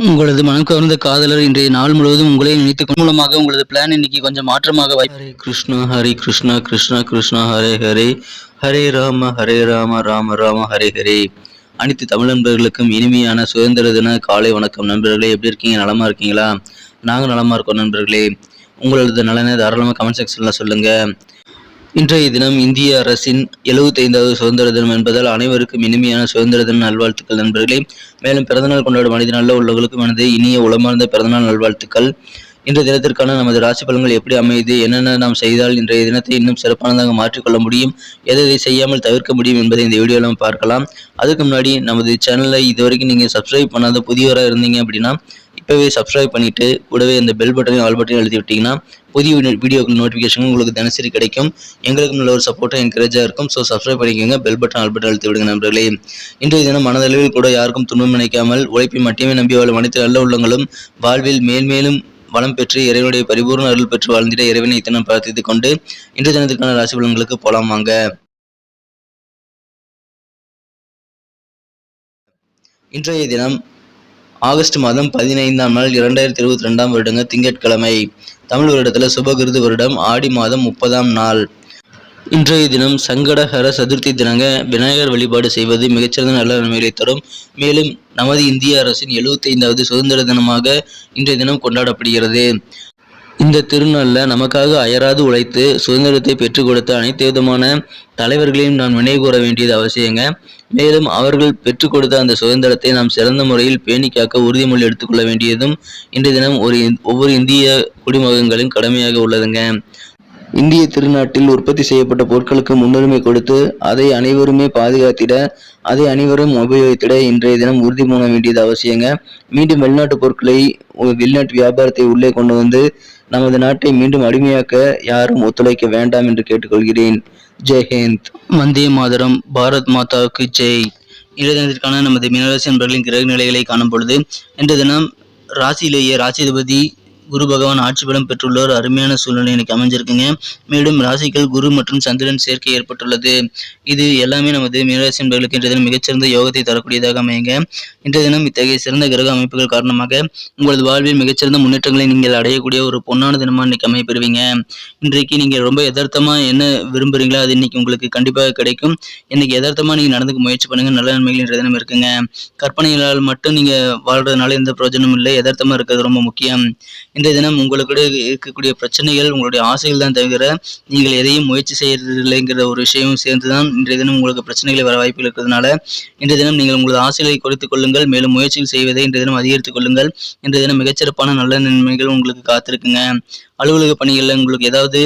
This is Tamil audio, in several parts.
உங்களது மனம் கவர்ந்த காதலர் இன்றைய நாள் முழுவதும் உங்களை நினைத்து மூலமாக உங்களது பிளான் இன்னைக்கு கொஞ்சம் மாற்றமாக ஹரே கிருஷ்ணா ஹரே கிருஷ்ணா கிருஷ்ணா கிருஷ்ணா ஹரே ஹரே ஹரே ராம ராம ராம ஹரே ஹரே. அனைத்து தமிழ் நண்பர்களுக்கும் இனிமையான சுதந்திர தின காலை வணக்கம் நண்பர்களே. எப்படி இருக்கீங்க? நலமா இருக்கீங்களா? நாங்கள் நலமா இருக்கோம் நண்பர்களே. உங்களது நலனை தாராளமாக கமெண்ட் செக்ஷன்ல சொல்லுங்க. இன்றைய தினம் இந்திய அரசின் 75வது சுதந்திர தினம் என்பதால் அனைவருக்கும் இனிமையான சுதந்திர தின நல்வாழ்த்துக்கள் நண்பர்களே. மேலும் பிறந்தநாள் கொண்டாடும் மனித நாளில் உள்ளவர்களுக்கும் எனது இனிய உளமார்ந்த பிறந்தநாள் நல்வாழ்த்துக்கள். இன்றைய தினத்திற்கான நமது ராசி பலன்கள் எப்படி அமையுது, என்னென்ன நாம் செய்தால் இன்றைய தினத்தை இன்னும் சிறப்பானதாக மாற்றிக்கொள்ள முடியும், எதை செய்யாமல் தவிர்க்க முடியும் என்பதை இந்த வீடியோவில் நம்ம பார்க்கலாம். அதுக்கு முன்னாடி நமது சேனலை இதுவரைக்கும் நீங்கள் சப்ஸ்கிரைப் பண்ணாத புதியவராக இருந்தீங்க அப்படின்னா இப்போவே சப்ஸ்கிரைப் பண்ணிவிட்டு கூடவே அந்த பெல் பட்டனையும் ஆல் பட்டனையும் எழுதி விட்டிங்கன்னா புதிய வீடியோக்கள் நோட்டிஃபிகேஷன் உங்களுக்கு தினசரி கிடைக்கும். எங்களுக்கு நல்ல ஒரு சப்போர்ட்டாக என்கரேஜாக இருக்கும். ஸோ சப்ஸ்கிரைப் பண்ணிக்கோங்க, பெல் பட்டன் ஆல் பட்டன் அழுத்தி விடுங்க நண்பர்களே. இன்றைய தினம் மனதளவில் கூட யாருக்கும் துன்பம் நினைக்காமல் உழைப்பை மட்டுமே நம்பி வாழும் அனைத்து நல்ல உள்ளங்களும் வாழ்வில் மேல்மேலும் வளம் பெற்று இறைவனுடைய பரிபூர்ண அருள் பெற்று வாழ்ந்திட இறைவனை இத்தனை பிரார்த்தித்துக் கொண்டு இன்றைய தினத்திற்கான ராசி பலன்களுக்கு போலாம் வாங்க. இன்றைய தினம் ஆகஸ்ட் மாதம் 15ஆம் நாள் 2022ஆம் வருடங்க திங்கட்கிழமை. தமிழ் வருடத்தில் சுபகிருது வருடம் ஆடி மாதம் 30ஆம் நாள். இன்றைய தினம் சங்கடஹர சதுர்த்தி தினங்க. விநாயகர் வழிபாடு செய்வது மிகச்சிறந்த நல்ல நன்மைகளை தரும். மேலும் நமது இந்திய அரசின் 75வது சுதந்திர தினமாக இன்றைய தினம் கொண்டாடப்படுகிறது. இந்த திருநாளில் நமக்காக அயராது உழைத்து சுதந்திரத்தை பெற்றுக் கொடுத்த அனைத்து விதமான தலைவர்களையும் நாம் நினைவு கூற வேண்டியது அவசியங்க. மேலும் அவர்கள் பெற்றுக் கொடுத்த அந்த சுதந்திரத்தை நாம் சிறந்த முறையில் பேணி காக்க உறுதிமொழி எடுத்துக்கொள்ள வேண்டியதும் இன்றைய தினம் ஒவ்வொரு இந்திய குடிமகன்களின் கடமையாக உள்ளதுங்க. இந்திய திருநாட்டில் உற்பத்தி செய்யப்பட்ட பொருட்களுக்கு முன்னுரிமை கொடுத்து அதை அனைவருமே பாதுகாத்திட, அதை அனைவரும் உபயோகித்திட இன்றைய தினம் உறுதி பண்ண வேண்டியது அவசியங்க. மீண்டும் வெளிநாட்டு பொருட்களை, வெளிநாட்டு வியாபாரத்தை உள்ளே கொண்டு வந்து நமது நாட்டை மீண்டும் அடிமையாக்க யாரும் ஒத்துழைக்க வேண்டாம் என்று கேட்டுக்கொள்கிறேன். ஜெய்ஹிந்த். வந்தே மாதரம். பாரத் மாதாவுக்கு ஜெய். இன்றைய தினத்திற்கான நமது மீனராசி நண்பர்களின் கிரக நிலைகளை காணும் பொழுது இன்றைய தினம் ராசியிலேயே ராசிதிபதி குரு பகவான் ஆட்சி பலம் பெற்றுள்ள அருமையான சூழ்நிலை எனக்கு அமைஞ்சிருக்குங்க. மேலும் ராசிகள் குரு மற்றும் சந்திரன் சேர்க்கை ஏற்பட்டுள்ளது. இது எல்லாமே நமது மீனராசி நண்பர்களுக்கு இன்றைய தினம் மிகச்சிறந்த யோகத்தை தரக்கூடியதாக அமையுங்க. இன்றைய தினம் இத்தகைய சிறந்த கிரக அமைப்புகள் காரணமாக உங்களது வாழ்வில் மிகச்சிறந்த முன்னேற்றங்களை நீங்கள் அடையக்கூடிய ஒரு பொன்னான தினமா இன்னைக்கு அமைப்பெறுவீங்க. இன்றைக்கு நீங்கள் ரொம்ப யதார்த்தமா என்ன விரும்புறீங்களோ அது இன்னைக்கு உங்களுக்கு கண்டிப்பாக கிடைக்கும். இன்னைக்கு யதார்த்தமா நீங்க நடந்துக்க முயற்சி பண்ணுங்க. நல்ல நன்மைகள் இன்றைய தினம் இருக்குங்க. கற்பனைகளால் மட்டும் நீங்க வாழ்றதுனால எந்த பிரயோஜனமும் இல்லை. யதார்த்தமா இருக்கிறது ரொம்ப முக்கியம். இன்றைய தினம் உங்களுக்கு இருக்கக்கூடிய பிரச்சனைகள் உங்களுடைய ஆசைகள் தான் தவிர நீங்கள் எதையும் முயற்சி செய்யறதில்லைங்கிற ஒரு விஷயம் சேர்ந்துதான் இன்றைய தினம் உங்களுக்கு பிரச்சனைகளை வர வாய்ப்புகள் இருக்கிறதுனால இன்றைய தினம் நீங்கள் உங்களது ஆசைகளை குறைத்துக் கொள்ளுங்கள். மேலும் முயற்சிகள் செய்வதை இன்றைய தினம் அதிகரித்துக் கொள்ளுங்கள். இன்றைய தினம் மிகச்சிறப்பான நல்ல நன்மைகள் உங்களுக்கு காத்திருக்குங்க. அலுவலக பணிகளில் உங்களுக்கு ஏதாவது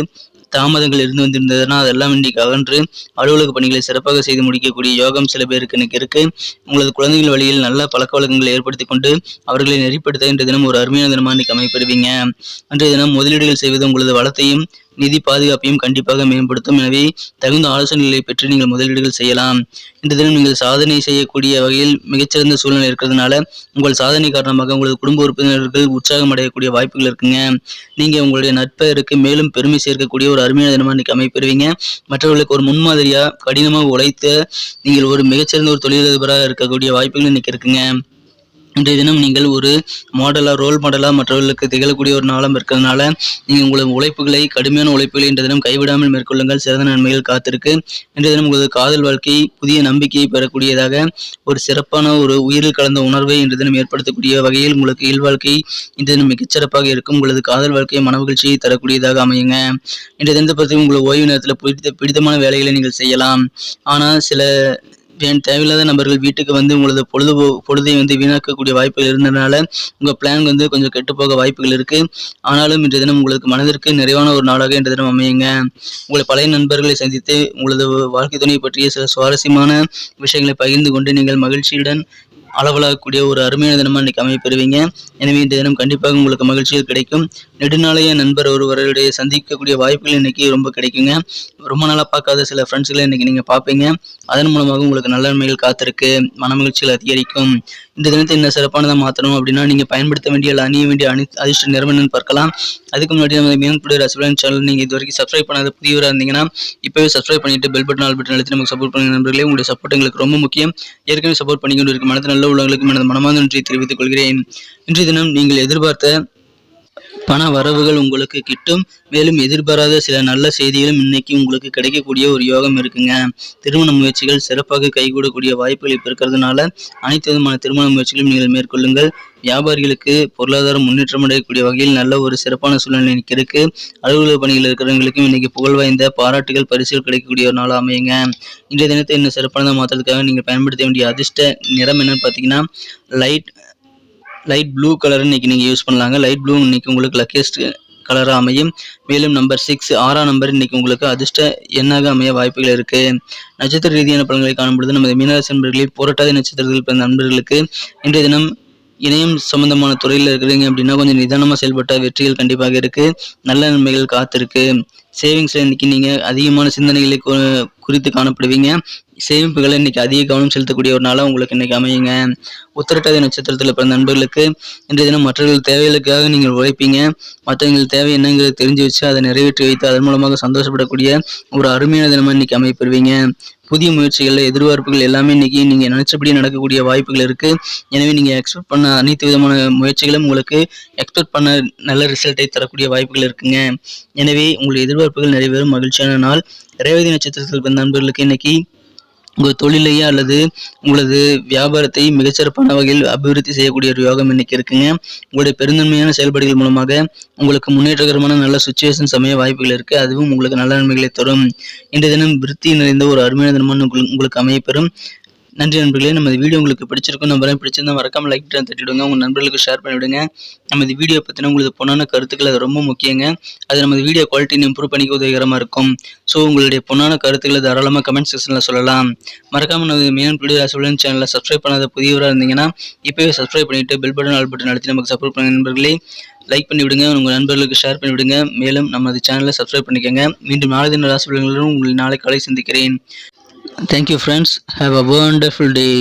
தாமதங்கள் இருந்து வந்திருந்ததுன்னா அதெல்லாம் இன்னைக்கு அகன்று அலுவலக பணிகளை சிறப்பாக செய்து முடிக்கக்கூடிய யோகம் சில பேருக்கு இன்னைக்கு இருக்கு. உங்களது குழந்தைகள் வழியில் நல்ல பழக்க வழக்கங்களை ஏற்படுத்தி கொண்டு அவர்களை நெறிப்படுத்த இன்றைய தினம் ஒரு அருமையான தினமா இன்னைக்கு அமைப்பெறுவீங்க. அன்றைய தினம் முதலீடுகள் செய்வது உங்களது வளத்தையும் நிதி பாதுகாப்பையும் கண்டிப்பாக மேம்படுத்தும். எனவே தகுந்த ஆலோசனைகளை பெற்று நீங்கள் முதலீடுகள் செய்யலாம். இந்த தினம் நீங்கள் சாதனை செய்யக்கூடிய வகையில் மிகச்சிறந்த சூழ்நிலை இருக்கிறதுனால உங்கள் சாதனை காரணமாக உங்களது குடும்ப உறுப்பினர்கள் உற்சாகம் அடையக்கூடிய வாய்ப்புகள் இருக்குங்க. நீங்க உங்களுடைய நட்பெயருக்கு மேலும் பெருமை சேர்க்கக்கூடிய ஒரு அருமையான தினமா இன்னைக்கு அமைப்பெறுவீங்க. மற்றவர்களுக்கு ஒரு முன்மாதிரியா கடினமாக உழைத்த நீங்கள் ஒரு மிகச்சிறந்த ஒரு தொழிலதிபராக இருக்கக்கூடிய வாய்ப்புகள் இன்னைக்கு இருக்குங்க. இன்றைய தினம் நீங்கள் ஒரு ரோல் மாடலா மற்றவர்களுக்கு திகழக்கூடிய ஒரு நாளம் இருக்கிறதுனால நீங்கள் உங்களது உழைப்புகளை, கடுமையான உழைப்புகளை இன்றைய தினம் கைவிடாமல் மேற்கொள்ளுங்கள். சிறந்த நன்மைகள் காத்திருக்கு. இன்றைய தினம் உங்களது காதல் வாழ்க்கை புதிய நம்பிக்கையை பெறக்கூடியதாக ஒரு சிறப்பான ஒரு உயிரில் கலந்த உணர்வை இன்றைய தினம் ஏற்படுத்தக்கூடிய வகையில் உங்களுக்கு இல்வாழ்க்கை இன்றைய தினம் மிகச்சிறப்பாக இருக்கும். உங்களது காதல் வாழ்க்கையை மன மகிழ்ச்சியை தரக்கூடியதாக அமையுங்க. இன்றைய தினத்தை பற்றி உங்களது ஓய்வு நேரத்தில் பிடித்தமான வேலைகளை நீங்கள் செய்யலாம். ஆனால் சில தேவையில்லாத நபர்கள் வீட்டுக்கு வந்து உங்களது பொழுதை வீணாக்கக்கூடிய வாய்ப்புகள் இருந்ததுனால உங்க பிளான் கொஞ்சம் கெட்டு போக வாய்ப்புகள் இருக்கு. ஆனாலும் இன்றைய தினம் உங்களுக்கு மனதிற்கு நிறைவான ஒரு நாளாக இன்றைய தினம் அமையுங்க. உங்களை பழைய நண்பர்களை சந்தித்து உங்களது வாழ்க்கை துணை பற்றிய சில சுவாரஸ்யமான விஷயங்களை பகிர்ந்து கொண்டு நீங்கள் மகிழ்ச்சியுடன் அளவலாகக்கூடிய ஒரு அருமையான தினமா இன்னைக்கு அமைப்பெறுவீங்க. எனவே இந்த தினம் கண்டிப்பாக உங்களுக்கு மகிழ்ச்சிகள் கிடைக்கும். நெடுநாளைய நண்பர் ஒருவருடைய சந்திக்கக்கூடிய வாய்ப்புகள் இன்னைக்கு ரொம்ப கிடைக்குங்க. ரொம்ப நாளாக பார்க்காத சில ஃப்ரெண்ட்ஸ்களை இன்னைக்கு நீங்க பார்ப்பீங்க. அதன் மூலமாக உங்களுக்கு நல்ல நன்மைகள் காத்திருக்கு. மன மகிழ்ச்சிகள் அதிகரிக்கும். இந்த தினத்தை இன்னும் சிறப்பானதாக மாற்றணும் அப்படின்னா நீங்க பயன்படுத்த வேண்டிய அணிய வேண்டிய அதிர்ஷ்ட நிறம் என்னன்னு பார்க்கலாம். அதுக்கு முன்னாடி நம்ம மீனக்குடி ராசிபலன் சேனல் நீங்க இது வரைக்கும் சப்ஸ்கிரைப் பண்ணாத புதியவராக இருந்தீங்கன்னா இப்பவே சப்ஸ்கிரைப் பண்ணிட்டு பெல் பட்டன் ஆல் பட்டன் அழுத்தி நமக்கு சப்போர்ட் பண்ணுங்க நண்பர்களே. உங்களுடைய சப்போர்ட் எங்களுக்கு ரொம்ப முக்கியம். ஏற்கனவே சப்போர்ட் பண்ணிக்கொண்டு இருக்க மனதில் நல்ல உள்ளவர்களுக்கும் எனது மனமார்ந்த நன்றியை தெரிவித்துக் கொள்கிறேன். இன்றைய தினம் நீங்கள் எதிர்பார்த்த பண வரவுகள் உங்களுக்கு கிட்டும். மேலும் எதிர்பாராத சில நல்ல செய்திகளும் இன்னைக்கு உங்களுக்கு கிடைக்கக்கூடிய ஒரு யோகம் இருக்குங்க. திருமண முயற்சிகள் சிறப்பாக கைகூடக்கூடிய வாய்ப்புகள் இப்போ இருக்கிறதுனால அனைத்து விதமான திருமண முயற்சிகளும் நீங்கள் மேற்கொள்ளுங்கள். வியாபாரிகளுக்கு பொருளாதாரம் முன்னேற்றம் அடையக்கூடிய வகையில் நல்ல ஒரு சிறப்பான சூழ்நிலை இன்னைக்கு இருக்கு. அலுவலக பணியில் இருக்கிறவங்களுக்கும் இன்னைக்கு புகழ் வாய்ந்த பாராட்டுகள் பரிசுகள் கிடைக்கக்கூடிய ஒரு நாள் அமையுங்க. இன்றைய தினத்தை இன்னும் சிறப்பானதாக மாற்றுறதுக்காக நீங்கள் பயன்படுத்த வேண்டிய அதிர்ஷ்ட நிறம் என்னன்னு பார்த்தீங்கன்னா லைட் ப்ளூ கலர் இன்னைக்கு நீங்கள் யூஸ் பண்ணலாங்க. லைட் ப்ளூ இன்னைக்கு உங்களுக்கு லக்கியஸ்ட் கலராக அமையும். மேலும் நம்பர் 6 6ஆம் நம்பர் இன்னைக்கு உங்களுக்கு அதிர்ஷ்ட எண்ணாக அமைய வாய்ப்புகள் இருக்கு. நட்சத்திர ரீதியான பலன்களை காணும்பொழுது நமது மீனராசி நண்பர்களில் புரட்டாதி நட்சத்திரத்தில் பிறந்த நண்பர்களுக்கு இன்றைய தினம் இணையம் சம்பந்தமான துறையில் இருக்கிறீங்க அப்படின்னா கொஞ்சம் நிதானமாக செயல்பட்ட வெற்றிகள் கண்டிப்பாக இருக்கு. நல்ல நன்மைகள் காத்திருக்கு. சேவிங்ஸ்ல இன்னைக்கு நீங்க அதிகமான சிந்தனைகளை குறித்து காணப்படுவீங்க. சேமிப்புகளை இன்னைக்கு அதிக கவனம் செலுத்தக்கூடிய ஒரு நாளாக உங்களுக்கு இன்னைக்கு அமையுங்க. உத்திரட்டாதி நட்சத்திரத்தில் பிறந்த நண்பர்களுக்கு இன்றைய தினம் மற்றவர்கள் தேவைகளுக்காக நீங்கள் உழைப்பீங்க. மற்றவர்கள் தேவை என்னங்கிறத தெரிஞ்சு வச்சு அதை நிறைவேற்றி வைத்து அதன் மூலமாக சந்தோஷப்படக்கூடிய ஒரு அருமையான தினமாக இன்னைக்கு அமைப்பெறுவீங்க. புதிய முயற்சிகளில் எதிர்பார்ப்புகள் எல்லாமே இன்னைக்கு நீங்கள் நினைச்சபடி நடக்கக்கூடிய வாய்ப்புகள் இருக்கு. எனவே நீங்கள் எக்ஸ்பெக்ட் பண்ண அனைத்து விதமான முயற்சிகளும் உங்களுக்கு எக்ஸ்பெக்ட் பண்ண நல்ல ரிசல்ட்டை தரக்கூடிய வாய்ப்புகள் இருக்குங்க. எனவே உங்களுடைய எதிர்பார்ப்புகள் நிறைவேறும் மகிழ்ச்சியான நாள். ரேவதி நட்சத்திரத்தில் பிறந்த நண்பர்களுக்கு இன்னைக்கு உங்கள் தொழிலையே அல்லது உங்களது வியாபாரத்தை மிகச்சிறப்பான வகையில் அபிவிருத்தி செய்யக்கூடிய ஒரு யோகம் இன்னைக்கு இருக்குங்க. உங்களுடைய பெருந்தன்மையான செயல்பாடுகள் மூலமாக உங்களுக்கு முன்னேற்றகரமான நல்ல சுச்சுவேஷன்ஸ் அமைய வாய்ப்புகள் இருக்கு. அதுவும் உங்களுக்கு நல்ல நன்மைகளை தரும். இன்றைய தினம் விருத்தி நிறைந்த ஒரு அருமையான தினமான உங்களுக்கு அமையப்பெறும். நன்றி நண்பர்களே. நமது வீடியோ உங்களுக்கு பிடிச்சிருக்கும் நம்பரை பிடிச்சிருந்தா மறக்காம லைக் பட்டன் தட்டிவிடுங்க. உங்கள் நண்பர்களுக்கு ஷேர் பண்ணிவிடுங்க. நமது வீடியோ பற்றின உங்களுக்கு பொண்ணான கருத்துக்கள் அது ரொம்ப முக்கியங்க. அது நமது வீடியோ குவாலிட்டி இம்ப்ரூவ் பண்ணிக்க உதவிகரமாக இருக்கும். ஸோ உங்களுடைய பொண்ணான கருத்துக்களை தாராளமாக கமெண்ட் செக்ஷனில் சொல்லலாம். மறக்காம நமது மீனன் பிடி ராசிபலன் சேனலை சப்ஸ்கிரைப் பண்ணாத புதியவராக இருந்தீங்கன்னா இப்போவே சப்ஸ்கிரைப் பண்ணிவிட்டு பெல் பட்டன் ஆல் பட்டன் அழுத்தி நமக்கு சப்போர்ட் பண்ணுங்க நண்பர்களே. லைக் பண்ணிவிடுங்க. உங்கள் நண்பர்களுக்கு ஷேர் பண்ணிவிடுங்க. மேலும் நமது சேனலை சப்ஸ்கிரைப் பண்ணிக்கோங்க. மீண்டும் நாளை தின ராசிபலன்களும் உங்களை நாளை காலை சந்திக்கிறேன். Thank you friends. Have a wonderful day.